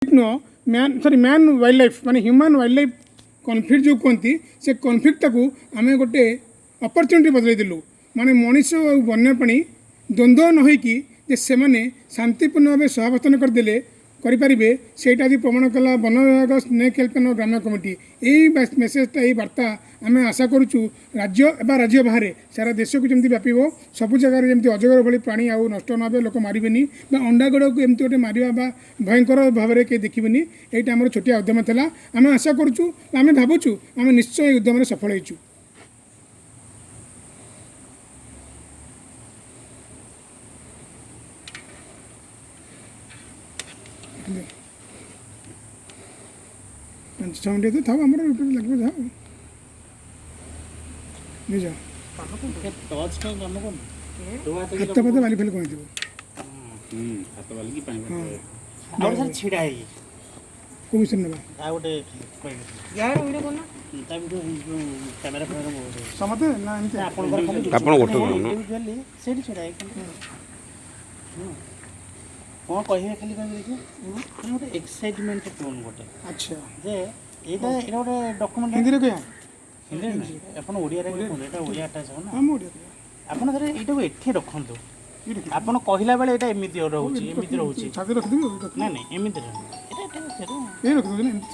नुह man sorry man wildlife माने human wildlife conflict जो कहती से कन्फ्लिक्ट को आम गोटे अपरच्युनिटी बदल देलु माने मनीष और वन्यप्राणी द्वंद्व न होइकी जे से माने शांतिपूर्ण भाव सहावस्थान करदे करें से प्रमाण कला वन विभाग स्नेक हेल्पलाइन ग्राम कमिटी यही मेसेजटा यही वार्ता आम आशा करुचु राज्य एवं राज्य बाहर सारा देश को जमी व्यापी सब जगह जमी अजगर भाई प्राणी आउ नष्ट न लोक मारे अंडागड़ को एमती गोटे मारे भयंकर भाव में कहीं देखिए यहाँ आम छोटिया उद्यम था आम आशा करुचु आम भावुँ आम निश्चय उद्यम सफल होइचु। पाँच छः मिनट तो था आम लगे था बुझ हाथ पद बाली फेल कही कौ विषय ना समते ना कौन कहे खाली देखिए गोटे एक्साइटमेंट टोन गोटे अच्छा जे एटा एटा गोटे डॉक्यूमेंट हिंदी रे कह हिंदी नहीं अपन ओडिया रे एटा ओडिया टा छ ना हम ओडिया अपन धरे एटा को एठी रखंतु अपन कहिला बेले एटा एमिति रहउची छाती रख दे नहीं नहीं एमिति रह एटा ये रख दे ना एमिति